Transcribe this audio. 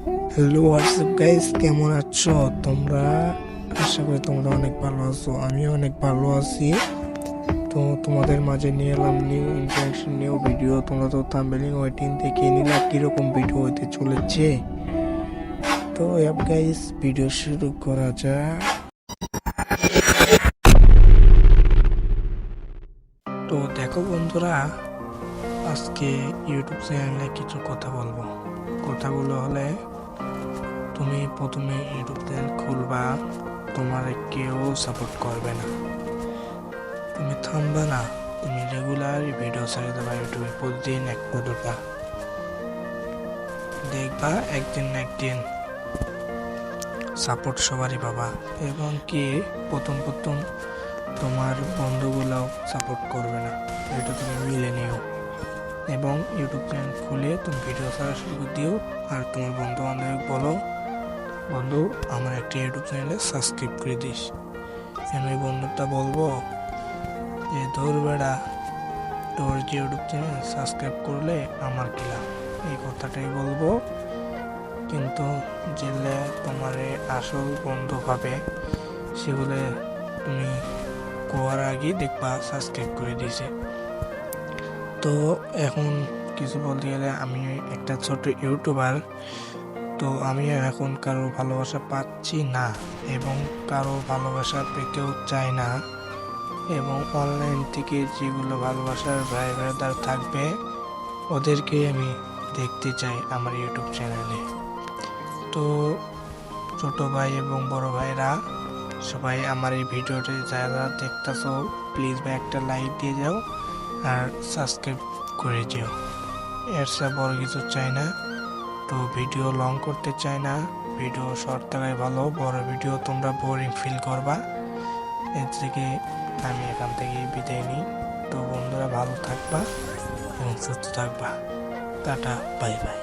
Hello WhatsApp guys, কেমন আছো তোমরা? আশা করি তোমরা অনেক ভালো আছো। আমিও অনেক ভালো আছি। তো তোমাদের মাঝে নিয়ে এলাম নিউ ইন্টারেকশন, নিউ ভিডিও। তোমরা তো থাম্বনেইল ওয়েটিং দেখে নিলা কিরকম ভিডিও হইতে চলেছে। তো গাইস, ভিডিও শুরু করা যাক। তো দেখো বন্ধুরা, আজকে ইউটিউব চ্যানেলে কিছু কথা বলবো। কথাগুলো হলে, তুমি প্রথমে ইউটিউব চ্যানেল খুলবা, তোমার কেউ সাপোর্ট করবে না, তুমি থামবা না, তুমি রেগুলার ভিডিও ছেড়ে দেবা ইউটিউবে, প্রতিদিন একটা দুটা। দেখবা একদিন না একদিন সাপোর্ট সবারই পাবা। এবং কি প্রথম প্রথম তোমার বন্ধুগুলাও সাপোর্ট করবে না, এটা তুমি মিলে নিও। এবং ইউটিউব চ্যানেল খুলে তুমি ভিডিও ছাড়া শুরু দিও, আর তোমার বন্ধু বান্ধব বলো, বন্ধু আমার একটা ইউটিউব চ্যানেলে সাবস্ক্রাইব করে দিস। আমি বন্ধুটা বলবো যে ধর বেড়া, তোর যে ইউটিউব চ্যানেল সাবস্ক্রাইব করলে আমার কি লাভ, এই কথাটাই বলবো। কিন্তু যেগুলো তোমার আসল বন্ধু হবে সেগুলো তুমি কোয়ার আগে দেখবা সাবস্ক্রাইব করে দিয়েছে। তো এখন কিছু বলতে গেলে, আমি একটা ছোট ইউটিউবার, তো আমি এখন কারো ভালোবাসা পাচ্ছি না এবং কারো ভালোবাসা পেতেও চাই না। এবং অনলাইন থেকে যেগুলো ভালোবাসার ভাই ব্রাদার থাকবে ওদেরকে আমি দেখতে চাই আমার ইউটিউব চ্যানেলে। তো ছোট ভাই এবং বড় ভাইরা সবাই আমার এই ভিডিওটি যারা দেখতেছো, প্লিজ ভাই একটা লাইক দিয়ে যাও আর সাবস্ক্রাইব করে যেও। এর চেয়ে বড় কিছু চাই না। তো ভিডিও লং করতে চাই না, ভিডিও শর্ট থাকাই ভালো। বড় ভিডিও তোমরা বোরিং ফিল করবা। এর থেকে আমি এখান থেকে বিদায় নিই। তো বন্ধুরা ভালো থাকবা এবং সুস্থ থাকবা। Tata, bye bye.